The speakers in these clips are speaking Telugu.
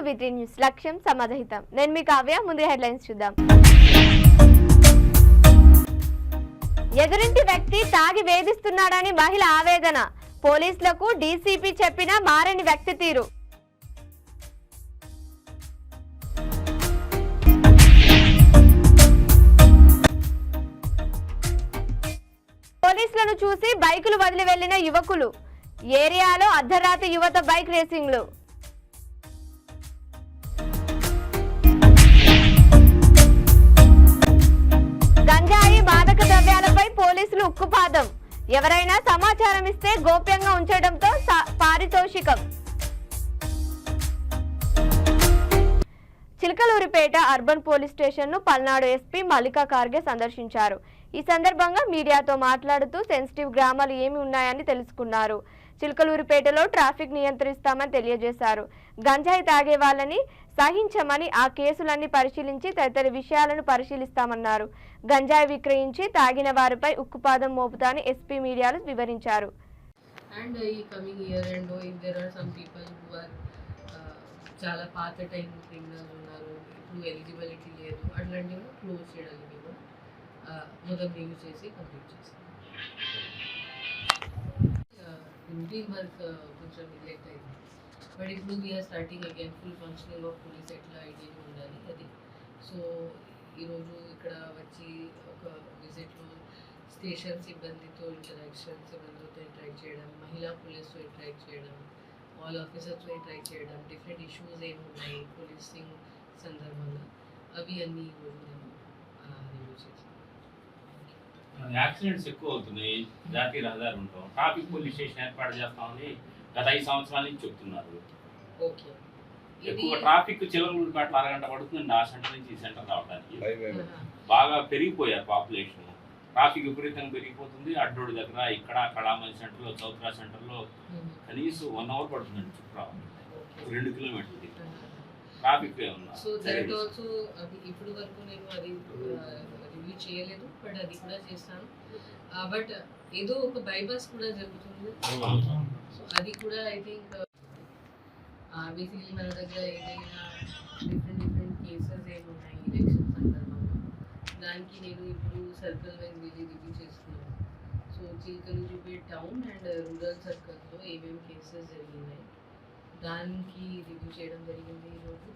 V3 న్యూస్ లక్ష్యం సమాజహితం. నేను మీ కావ్య. ముందు హెడ్లైన్స్ చూద్దాం. ఎదురింటి వ్యక్తి తాగి వేధిస్తున్నాడని మహిళ ఆవేదన. పోలీసులకు డీసీపీ చెప్పినా మారని వ్యక్తి తీరు. పోలీసులను చూసి బైకులు వదిలి వెళ్లిన యువకులు. ఏరియాలో అర్ధరాత్రి యువత బైక్ రేసింగ్లు. గంజాయి మాదక ద్రవ్యాలపై పోలీసులు ఉక్కుపాదం. ఎవరైనా సమాచారం ఇస్తే గోప్యంగా ఉంచడంతో పారితోషికం. చిలకలూరిపేట అర్బన్ పోలీస్ స్టేషన్ ను పల్నాడు ఎస్పీ మల్లికా ఖార్గే సందర్శించారు. ఈ సందర్భంగా మీడియాతో మాట్లాడుతూ సెన్సిటివ్ గ్రామాలు ఏమి ఉన్నాయని తెలుసుకున్నారు. చిలకలూరిపేటలో ట్రాఫిక్ నియంత్రిస్తామని తెలియజేశారు. గంజాయి తాగే వాళ్ళని సహించమని, ఆ కేసులన్నీ పరిశీలించి తదితర విషయాలను పరిశీలిస్తామన్నారు. గంజాయి విక్రయించి తాగిన వారిపై ఉక్కుపాదం మోపుతాని ఎస్పీ మీడియాలో వివరించారు. చాలా పాత టైం క్రిమినల్స్ ఉన్నారు, ఇప్పుడు ఎలిజిబిలిటీ లేదు, అట్లాంటివి క్లోజ్ చేయడానికి కూడా మొదలు రివ్యూ చేసి కంప్లీట్ చేస్తాం. రూటీన్ వర్క్ కొంచెం నెగ్లెక్ట్ అయింది, బట్ ఇప్పుడు we are starting again full functioning of police ఎట్లా ఐడియా ఉండాలి అది. సో ఈరోజు ఇక్కడ వచ్చి ఒక విజిట్లో స్టేషన్ సిబ్బందితో ఇంటరాక్షన్, సిబ్బందితో ఇంటరాక్ట్ చేయడం, మహిళా పోలీస్తో ఇంటరాక్ట్ చేయడం, ఆల్ ఆఫీసర్స్తో ఇంటరాక్ట్ చేయడం, డిఫరెంట్ ఇష్యూస్ ఏమున్నాయి పోలీసింగ్ సందర్భంగా అవి అన్నీ ఈరోజు నేను రివ్యూ చేశాను. యాక్సిడెంట్స్ ఎక్కువ అవుతున్నాయి, జాతీయ రహదారి ఉంటాం, ట్రాఫిక్ పోలీస్ స్టేషన్ ఏర్పాటు చేస్తామని గత 5 సంవత్సరాల నుంచి చెప్తున్నారు. ఓకే, ఎక్కువ ట్రాఫిక్ చిలకలూరిపేటలో అరగంట పడుతుంది ఆ సెంటర్ నుంచి ఈ సెంటర్ రావడానికి. బాగా పెరిగిపోయారు పాపులేషన్, ట్రాఫిక్ విపరీతంగా పెరిగిపోతుంది. అడ్డోడి దగ్గర ఇక్కడ కళామంది సెంటర్లో, చౌత్రా సెంటర్లో కనీసం 1 అవర్ పడుతుందండి చుట్టూ రావాలి, 2 కిలోమీటర్లు ట్రాఫిక్ ఉన్నా. సో దట్ ఆల్సో ఇప్పుడు వరకు నేను అది రివ్యూ చేయలేదు, బట్ అది కూడా చేస్తాను. బట్ ఏదో ఒక బైపాస్ కూడా జరుగుతుంది, సో అది కూడా ఐ థింక్ బేసికలీ మన దగ్గర ఏదైనా డిఫరెంట్ కేసెస్ ఏమున్నాయి ఎలక్షన్ సందర్భంగా, దానికి నేను ఇప్పుడు సర్కిల్ వైజ్ వెళ్ళి రివ్యూ చేస్తున్నాను. So Chilakaluripet town and rural సర్కిల్స్లో ఏమేమి కేసెస్ జరిగినాయి దానికి రివ్యూ చేయడం జరిగింది ఈరోజు,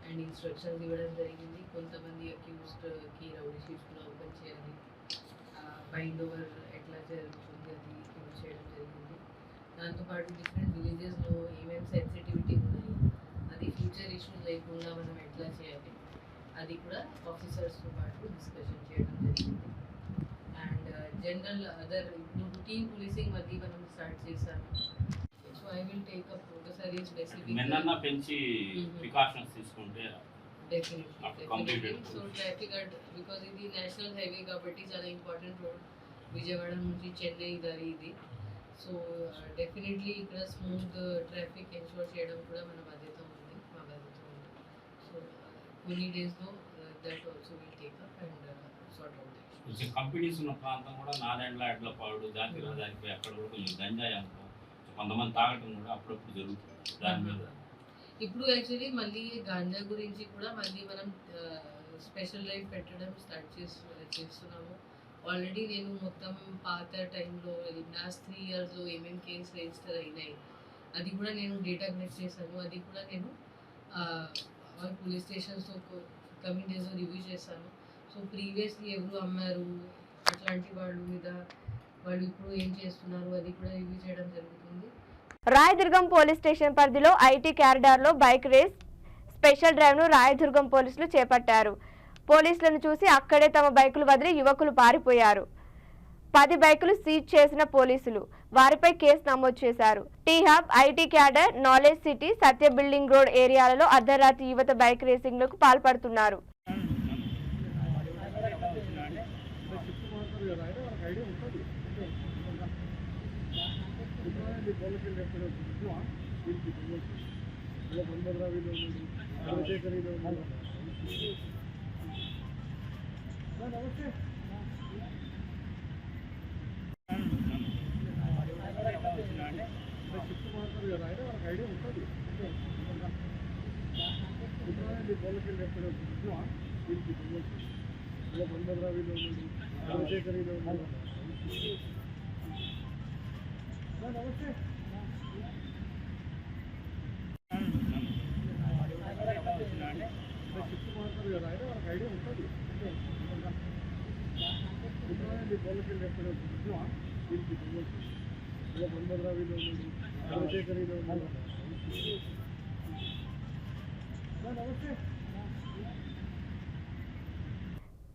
అండ్ ఇన్స్ట్రక్షన్స్ ఇవ్వడం జరిగింది. కొంతమంది అక్యూజ్డ్కి రౌడీ షీట్స్ కూడా ఓపెన్ చేయాలి, బైండ్ ఓవర్ ఎట్లా జరుగుతుంది అది రివ్యూ చేయడం జరిగింది. దాంతోపాటు డిఫరెంట్ విలేజెస్లో ఏమేమి సెన్సిటివిటీ ఉన్నాయి, అది ఫ్యూచర్ ఇష్యూస్ లేకుండా మనం ఎట్లా చేయాలి అది కూడా ఆఫీసర్స్తో పాటు డిస్కషన్ చేయడం జరిగింది. అండ్ జనరల్ అదర్ ఇప్పుడు రూటీన్ పోలీసింగ్ అది మనం స్టార్ట్ చేశాము. So I will take up ఒకసారి స్పెసిఫిక్ మెన్నన్నా పెంచి ప్రికాషన్స్ తీసుకుంటే డెఫినెట్లీ. సో ట్రాఫిక్ బికాజ్ ఇది నేషనల్ హైవే కాబట్టి చాలా ఇంపార్టెంట్ రోడ్, విజయవాడ నుంచి చెన్నై దారి ఇది. సో డెఫినెట్లీ ఇక్కడ స్మూత్ ట్రాఫిక్ ఎన్షూర్ చేయడం కూడా మన బాధ్యత ఉంది, మా బాధ్యత ఉంది. సో కొన్ని డేస్లో that also will take up and sort out. Companies ఉన్న ప్రాంతం కూడా నాదెండ్ల ఎడ్లపాడు జాతీయ రహదారికి అక్కడ కూడా కొంచెం గంజాయి అనుకో కొంతమంది తాగటం కూడా అప్పుడప్పుడు జరుగుతుంది దాని మీద. ఇప్పుడు యాక్చువల్లీ మళ్ళీ గాంజా గురించి కూడా మళ్ళీ మనం స్పెషల్ డ్రైవ్ పెట్టడం స్టార్ట్ చేస్తున్నాము. ఆల్రెడీ నేను మొత్తం పాత టైంలో లాస్ట్ 3 ఇయర్స్లో ఏమేమి కేసు రిజిస్టర్ అయినాయి అది కూడా నేను డేటా కలెక్ట్ చేశాను. అది కూడా నేను ఆల్ పోలీస్ స్టేషన్స్తో కమింగ్ డేస్లో రివ్యూ చేశాను. సో ప్రీవియస్లీ ఎవరు అమ్మారు అట్లాంటి వాళ్ళ మీద వాళ్ళు ఇప్పుడు ఏం చేస్తున్నారు అది కూడా రివ్యూ చేయడం జరుగుతుంది. రాయదుర్గం పోలీస్ స్టేషన్ పరిధిలో ఐటీ కారిడార్లో బైక్ రేస్ స్పెషల్ డ్రైవ్ను రాయదుర్గం పోలీసులు చేపట్టారు. పోలీసులను చూసి అక్కడే తమ బైకులు వదిలి యువకులు పారిపోయారు. 10 బైకులు సీజ్ చేసిన పోలీసులు వారిపై కేసు నమోదు చేశారు. T hub, IT corridor, knowledge city, Satya building road ఏరియాలలో అర్ధరాత్రి యువత బైక్ రేసింగ్లకు పాల్పడుతున్నారు. ఐడియా ఉంటుంది.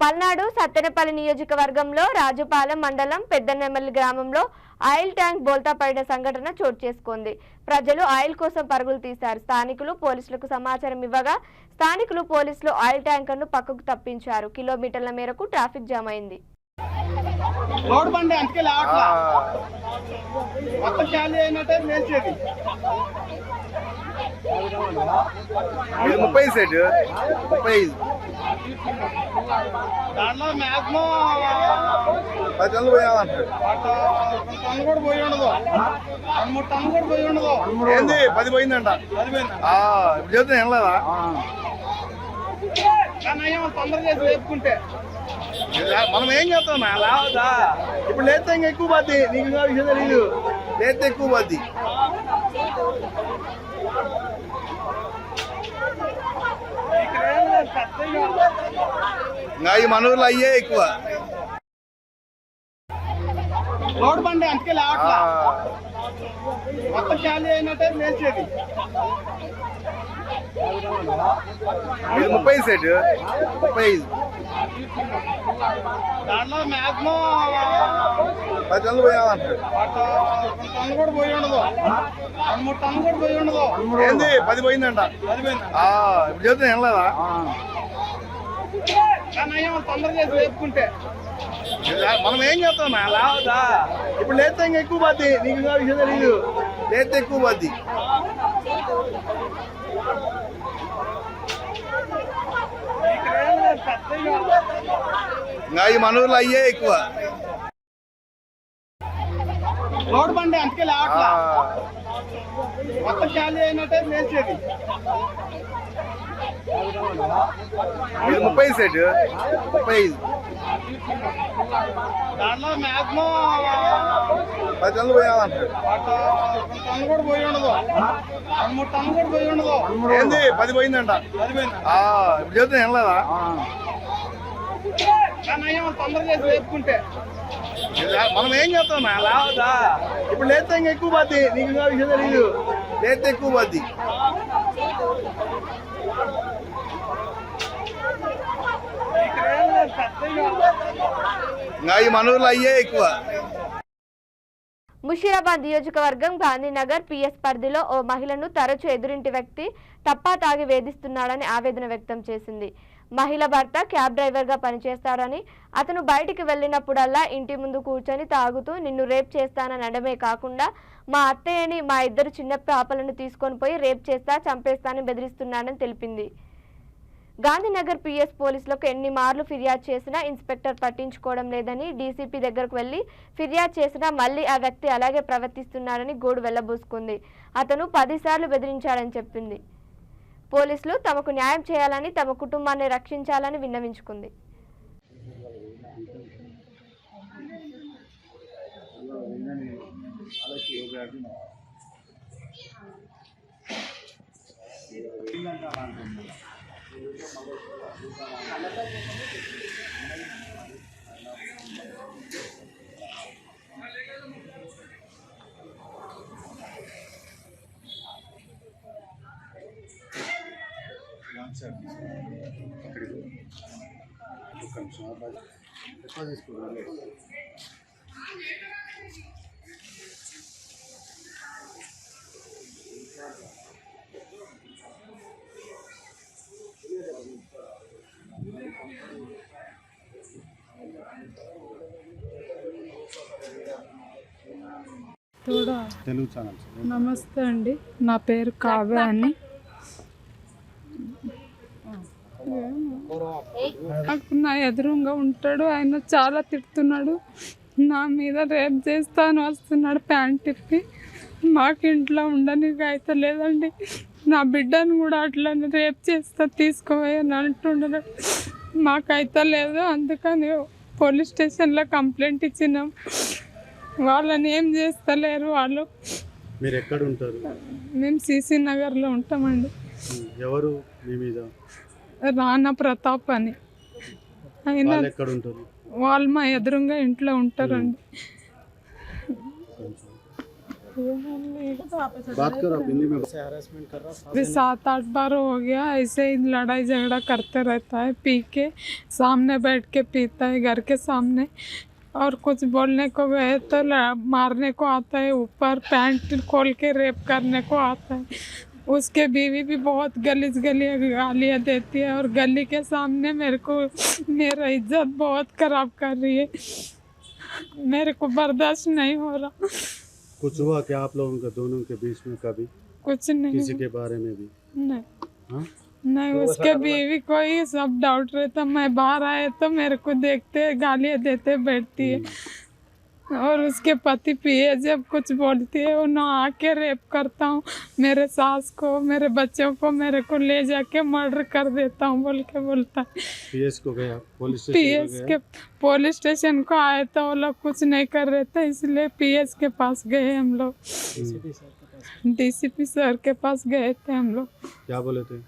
పల్నాడు సత్తెనపల్లి నియోజకవర్గంలో రాజుపాలెం మండలం పెద్దనెమల్లి గ్రామంలో ఆయిల్ ట్యాంక్ బోల్తా పడిన సంఘటన చోటు చేసుకుంది. ప్రజలు ఆయిల్ కోసం పరుగులు తీశారు. స్థానికులు పోలీసులకు సమాచారం ఇవ్వగా స్థానికులు పోలీసులు ఆయిల్ ట్యాంకర్ను పక్కకు తప్పించారు. కిలోమీటర్ల మేరకు ట్రాఫిక్ జామ్ అయింది. రోడ్ బండి అందుకే లావట్లా మొత్తం ఖాళీ అయినట్టే మేల్చేది 30 సెట్ 35 దాంట్లో మ్యాక్సిమం 10 టన్నులు పోయాలంటారు. టన్ను కూడా పోయి ఉండదు 3 టన్ను కూడా పోయి ఉండదు. ఏంది 10 పోయిందంట. ఇప్పుడు చెప్తే వెళ్ళదా కానీ అయ్యా తొందర చేసి లేపుకుంటే మనం ఏం చేస్తాం లావదా. ఇప్పుడు లేతే ఇంకా ఎక్కువ పోద్ది. నీకు ఇంకా విషయం తెలీదు. లేతే ఎక్కువ పోద్ది. ఇంకా ఈ మన ఊర్లో అయ్యే ఎక్కువ. రోడ్ బండి అందుకే లావట్లా మొత్తం ఖాళీ అయినట్టే మేల్చేది 30 సెట్ 35 దాంట్లో మ్యాక్సిమం 10 టన్నులు పోయాలంటారు. టన్ను కూడా పోయి ఉండదు 3 టన్ను కూడా పోయి ఉండదు. ఏంది 10 పోయిందంట. ఇప్పుడు చెప్తే వెళ్ళదా కానీ అయ్యా తొందర చేసి లేపుకుంటే మనం ఏం చేస్తాం లావదా. ఇప్పుడు లేతే ఇంకా ఎక్కువ పోద్ది. నీకు ఇంకా విషయం తెలీదు. లేతే ఎక్కువ పోద్ది. ఇంకా ఈ మన ఊర్లో అయ్యే ఎక్కువ. రోడ్ బండి అందుకే లావట్లా మొత్తం ఖాళీ అయినట్టే మేల్చేది 30 సెట్ 35 దాంట్లో మ్యాక్సిమం 10 టన్నులు పోయాలంటారు. టన్ను కూడా పోయి ఉండదు 3 టన్ను కూడా పోయి ఉండదు. ఏంది 10 పోయిందంట. ఇప్పుడు చెప్తే వెళ్ళదా కానీ అయ్యా తొందర చేసి లేపుకుంటే మనం ఏం చేస్తాం లావదా. ఇప్పుడు లేతే ఇంకా ఎక్కువ పోద్ది. నీకు ఇంకా విషయం తెలీదు. లేతే ఎక్కువ పోద్ది. ఇంకా ఈ మన ఊర్లో అయ్యే ఎక్కువ. ముషీరాబాద్ నియోజకవర్గం గాంధీనగర్ పిఎస్ పరిధిలో ఓ మహిళను తరచూ ఎదురింటి వ్యక్తి తప్పా తాగి వేధిస్తున్నాడని ఆవేదన వ్యక్తం చేసింది. మహిళ భర్త క్యాబ్ డ్రైవర్గా పనిచేస్తాడని, అతను బయటికి వెళ్ళినప్పుడల్లా ఇంటి ముందు కూర్చొని తాగుతూ నిన్ను రేప్ చేస్తానని అనడమే కాకుండా మా అత్తయ్యని మా ఇద్దరు చిన్న పాపలను తీసుకొని పోయి రేప్ చేస్తా చంపేస్తానని బెదిరిస్తున్నాడని తెలిపింది. గాంధీనగర్ పిఎస్ పోలీసులకు ఎన్ని మార్లు ఫిర్యాదు చేసినా ఇన్స్పెక్టర్ పట్టించుకోవడం లేదని, డీసీపీ దగ్గరకు వెళ్లి ఫిర్యాదు చేసినా మళ్లీ ఆ వ్యక్తి అలాగే ప్రవర్తిస్తున్నాడని గోడు వెళ్లబోసుకుంది. అతను 10 సార్లు బెదిరించాడని చెప్పింది. పోలీసులు తమకు న్యాయం చేయాలని, తమ కుటుంబాన్ని రక్షించాలని విన్నవించుకుంది. నమస్తే అండి, నా పేరు కావ్య అని. నాకు నా ఎదురుగా ఉంటాడు, ఆయన చాలా తిడుతున్నాడు. నా మీద రేప్ చేస్తాను వస్తున్నాడు ప్యాంట్ ఇప్పి. మాకు ఇంట్లో ఉండడానికి అయితే లేదండి. నా బిడ్డను కూడా అట్లనే రేప్ చేస్తా తీసుకోవని అంటున్నారు. మాకైతే లేదు, అందుకని పోలీస్ స్టేషన్లో కంప్లైంట్ ఇచ్చినాం. వాళ్ళని ఏం చేస్తలేరు వాళ్ళు. మీరు ఎక్కడ ఉంటారు? మేము సిసి నగర్లో ఉంటామండి. ఎవరు మీ మీద? రాణా ప్రతాప్ అని. అయినా వాళ్ళు ఎక్కడ ఉంటారు? వాళ్ళు మా ఎదురుగా ఇంట్లో ఉంటారండి. बात करो आप हिंदी में। हरासमेंट कर रहा भी 7-8 बार हो गया ऐसे ही लड़ाई झगड़ा करते रहता है, पी के सामने बैठ के पीता है घर के सामने, और कुछ बोलने को गए तो मारने को आता है, ऊपर पैंट खोल के रेप करने को आता है। उसके बीवी भी बहुत गालियाँ देती है, और गली के सामने मेरा इज्जत बहुत खराब कर रही है। मेरे को बर्दाश्त नहीं हो रहा। कुछ हुआ क्या आप लोगों के दोनों के बीच में कभी? कुछ नहीं, किसी के बारे में भी? नहीं। हाँ? नहीं, उसके बीवी को ही सब डाउट रहता। मैं बाहर आए तो मेरे को देखते गालियाँ देते बैठती है, और उसके पति पिए जब कुछ बोलती है उन्हें आके रेप करता हूँ, मेरे सास को, मेरे बच्चों को, मेरे को ले जाके मर्डर कर देता हूँ बोल के बोलता है। पीएस को गया? पुलिस स्टेशन को आए तो वो लोग कुछ नहीं कर रहे थे, इसलिए पीएस के पास गए हम लोग। डीसीपी सर के पास गए थे हम लोग। क्या बोले थे?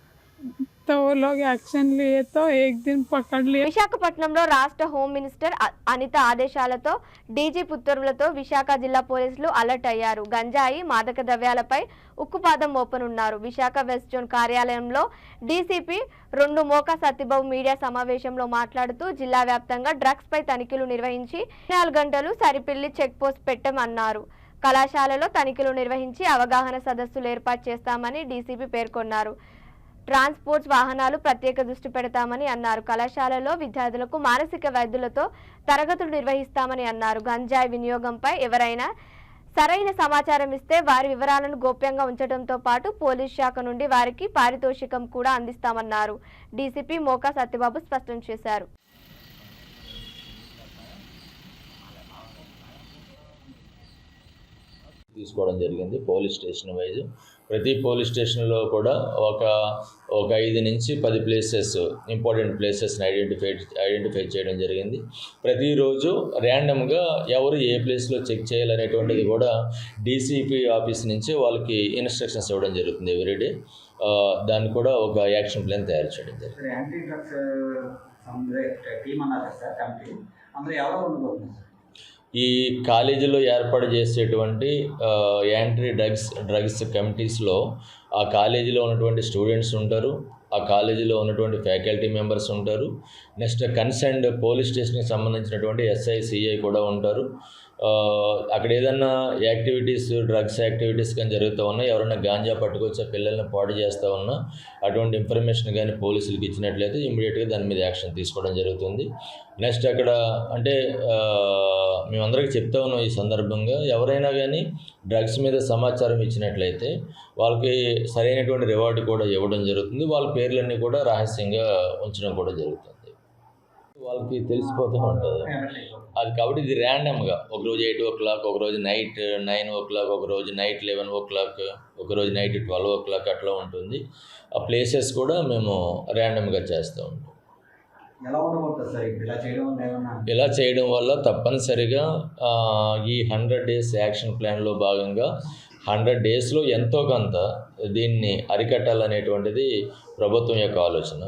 तो वो लोग యాక్షన్ लिए तो एक दिन पकड़ लिए। విశాఖపట్నంలో రాష్ట్ర హోమ్ మినిస్టర్ అనిత ఆదేశాలతో డీజీపీ ఉత్తర్వులతో విశాఖ జిల్లా పోలీసులు అలర్ట్ అయ్యారు. గంజాయి, మాదక ద్రవ్యాలపై ఉక్కుపాదం మోపనున్నారు. విశాఖ వెస్ట్ జోన్ కార్యాలయంలో డీసీపీ 2 మోకా సత్యబాబు మీడియా సమావేశంలో మాట్లాడుతూ జిల్లా వ్యాప్తంగా డ్రగ్స్ పై తనిఖీలు నిర్వహించి 4 గంటలు సరిపిల్లి చెక్ పోస్ట్ పెట్టమన్నారు. కళాశాలలో తనిఖీలు నిర్వహించి అవగాహన సదస్సులు ఏర్పాటు చేస్తామని డీసీపీ పేర్కొన్నారు. ట్రాన్స్పోర్ట్ వాహనాలు ప్రత్యేక దృష్టి పెడతామని అన్నారు. కళాశాలలో విద్యార్థులకు మానసిక వైద్యులతో తరగతులు నిర్వహిస్తామని అన్నారు. గంజాయి వినియోగంపై ఎవరైనా సరైన సమాచారం ఇస్తే వారి వివరాలను గోప్యంగా ఉంచడంతో పాటు పోలీస్ శాఖ నుండి వారికి పారితోషికం కూడా అందిస్తామన్నారు. డీసీపీ మోకా సత్యబాబు స్పష్టం చేశారు. తీసుకోవడం జరిగింది పోలీస్ స్టేషన్ వైజ్. ప్రతి పోలీస్ స్టేషన్లో కూడా ఒక 5 నుంచి 10 ప్లేసెస్, ఇంపార్టెంట్ ప్లేసెస్ని ఐడెంటిఫై చేయడం జరిగింది. ప్రతిరోజు ర్యాండమ్గా ఎవరు ఏ ప్లేస్లో చెక్ చేయాలనేటువంటిది కూడా డీసీపీ ఆఫీస్ నుంచి వాళ్ళకి ఇన్స్ట్రక్షన్స్ ఇవ్వడం జరుగుతుంది ఎవ్రీడే. దాన్ని కూడా ఒక యాక్షన్ ప్లాన్ తయారు చేయడం జరిగింది. ఈ కాలేజీలో ఏర్పాటు చేసేటువంటి యాంటీ డ్రగ్స్ కమిటీస్లో ఆ కాలేజీలో ఉన్నటువంటి స్టూడెంట్స్ ఉంటారు, ఆ కాలేజీలో ఉన్నటువంటి ఫ్యాకల్టీ మెంబర్స్ ఉంటారు, నెక్స్ట్ కన్సర్న్డ్ పోలీస్ స్టేషన్కి సంబంధించినటువంటి ఎస్ఐ, సిఐ కూడా ఉంటారు. అక్కడ ఏదన్నా యాక్టివిటీస్, డ్రగ్స్ యాక్టివిటీస్ కానీ జరుగుతూ ఉన్నా, ఎవరైనా గాంజా పట్టుకొచ్చే పిల్లల్ని పాడు చేస్తూ ఉన్నా అటువంటి ఇన్ఫర్మేషన్ కానీ పోలీసులకు ఇచ్చినట్లయితే ఇమీడియట్గా దాని మీద యాక్షన్ తీసుకోవడం జరుగుతుంది. నెక్స్ట్ అక్కడ అంటే మేమందరికీ చెప్తా ఉన్నాం ఈ సందర్భంగా, ఎవరైనా కానీ డ్రగ్స్ మీద సమాచారం ఇచ్చినట్లయితే వాళ్ళకి సరైనటువంటి రివార్డు కూడా ఇవ్వడం జరుగుతుంది. వాళ్ళ పేర్లన్నీ కూడా రహస్యంగా ఉంచడం కూడా జరుగుతుంది. వాళ్ళకి తెలిసిపోతూ ఉంటుంది అది. కాబట్టి ఇది ర్యాండమ్గా ఒకరోజు 8 o'clock, ఒకరోజు నైట్ 9 o'clock, ఒకరోజు నైట్ 11 o'clock, ఒకరోజు నైట్ 12 o'clock అట్లా ఉంటుంది. ఆ ప్లేసెస్ కూడా మేము ర్యాండమ్గా చేస్తూ ఉంటాం. ఇలా చేయడం వల్ల తప్పనిసరిగా ఈ 100 days యాక్షన్ ప్లాన్లో భాగంగా 100 daysలో ఎంతో కొంత దీన్ని అరికట్టాలనేటువంటిది ప్రభుత్వం యొక్క ఆలోచన.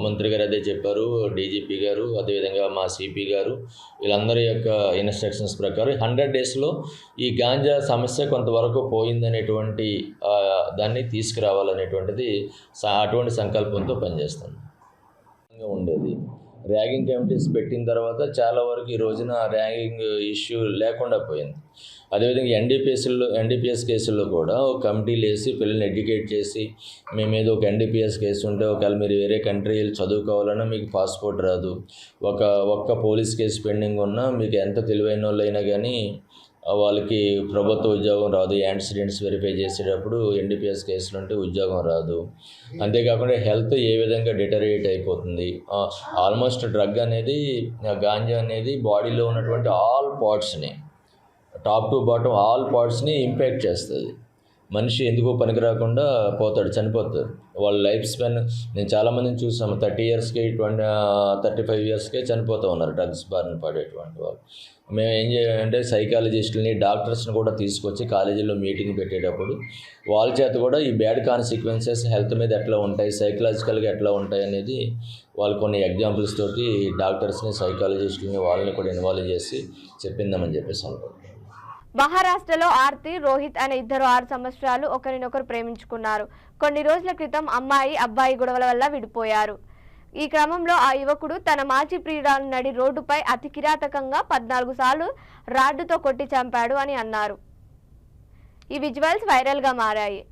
మంత్రి గారు అదే చెప్పారు, డీజీపీ గారు, అదేవిధంగా మా సిపి గారు, వీళ్ళందరి యొక్క ఇన్స్ట్రక్షన్స్ ప్రకారం 100 daysలో ఈ గాంజా సమస్య కొంతవరకు పోయిందనేటువంటి దాన్ని తీసుకురావాలనేటువంటిది అటువంటి సంకల్పంతో పనిచేస్తాను ఉండేది. ర్యాగింగ్ కమిటీస్ పెట్టిన తర్వాత చాలా వరకు ఈ రోజున ర్యాగింగ్ ఇష్యూ లేకుండా పోయింది. అదేవిధంగా ఎన్డీపీఎస్ కేసుల్లో కూడా ఒక కమిటీలు వేసి పిల్లల్ని ఎడ్యుకేట్ చేసి, మేమేదో ఒక ఎన్డీపీఎస్ కేసు ఉంటే ఒకవేళ మీరు వేరే కంట్రీ వెళ్ళి చదువుకోవాలన్నా మీకు పాస్పోర్ట్ రాదు, ఒక్క పోలీస్ కేసు పెండింగ్ ఉన్నా మీకు ఎంత తెలివైన వాళ్ళైనా కానీ వాళ్ళకి ప్రభుత్వ ఉద్యోగం రాదు. యాక్సిడెంట్స్ వెరిఫై చేసేటప్పుడు ఎన్డీపీఎస్ కేసులు ఉంటే ఉద్యోగం రాదు. అంతేకాకుండా హెల్త్ ఏ విధంగా డిటరేట్ అయిపోతుంది. ఆల్మోస్ట్ డ్రగ్ అనేది, గాంజా అనేది బాడీలో ఉన్నటువంటి ఆల్ పార్ట్స్ని, టాప్ టు బాటమ్ ఆల్ పార్ట్స్ని ఇంపాక్ట్ చేస్తుంది. మనిషి ఎందుకో పనికి రాకుండా పోతాడు, చనిపోతాడు. వాళ్ళ లైఫ్ స్పాన్ నేను చాలామందిని చూసాము, 30 ఇయర్స్కి 35 ఇయర్స్కే చనిపోతూ ఉన్నారు డ్రగ్స్ బారిన పడేటువంటి వాళ్ళు. మేము ఏం చేయాలంటే సైకాలజిస్టులని, డాక్టర్స్ని కూడా తీసుకొచ్చి కాలేజీలో మీటింగ్ పెట్టేటప్పుడు వాళ్ళ చేత కూడా ఈ బ్యాడ్ కాన్సిక్వెన్సెస్ హెల్త్ మీద ఎట్లా ఉంటాయి, సైకలాజికల్గా ఎట్లా ఉంటాయి అనేది వాళ్ళు కొన్ని ఎగ్జాంపుల్స్ తోటి డాక్టర్స్ని, సైకాలజిస్టులని వాళ్ళని కూడా ఇన్వాల్వ్ చేసి చెప్పిందామని చెప్పేసి అనుకుంటున్నాను. మహారాష్ట్రలో ఆర్తి, రోహిత్ అనే ఇద్దరు 6 సంవత్సరాలు ఒకరినొకరు ప్రేమించుకున్నారు. కొన్ని రోజుల క్రితం అమ్మాయి, అబ్బాయి గొడవల వల్ల విడిపోయారు. ఈ క్రమంలో ఆ యువకుడు తన మాజీ ప్రియురాలు నడి రోడ్డుపై అతి కిరాతకంగా 14 సార్లు రాడ్డుతో కొట్టి చంపాడు అని అన్నారు. ఈ విజువల్స్ వైరల్ గా మారాయి.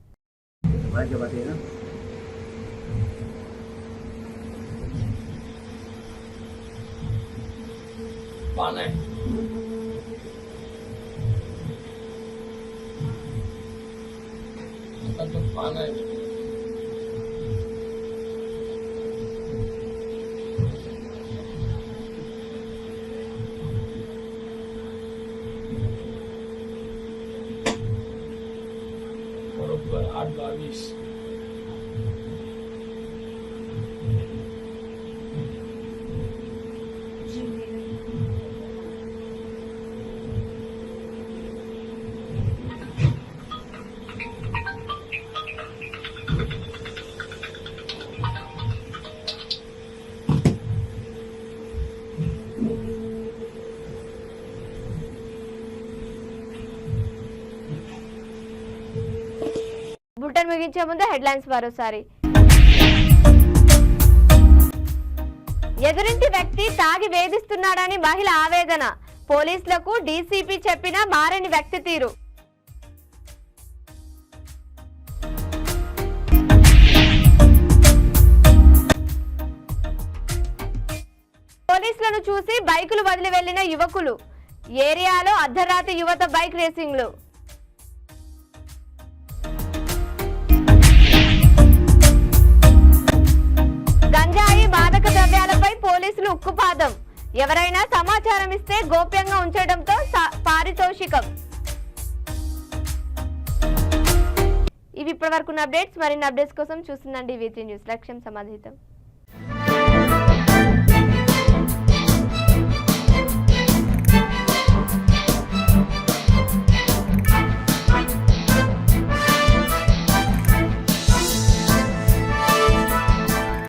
बरोबर 8-22 బులెటిన్ ముగించే ముందు హెడ్లైన్స్ మరోసారి. ఎదురింటి వ్యక్తి తాగి వేధిస్తున్నాడని మహిళ ఆవేదన. పోలీసులకు డీసీపీ చెప్పినా మారని వ్యక్తి తీరు. పోలీసులను చూసి బైకులు వదిలి వెళ్లిన యువకులు. ఏరియాలో అర్ధరాత్రి యువత బైక్ రేసింగ్లు. గంజాయి, మాదక ద్రవ్యాలపై పోలీసులు ఉక్కుపాదం. ఎవరైనా సమాచారం ఇస్తే గోప్యంగా ఉంచడంతో పారితోషికం. ఇవి ఇప్పటివరకు అప్డేట్స్. మరిన్ని అప్డేట్స్ కోసం చూస్తుండండి V3 న్యూస్. లక్ష్యం సమాధితం.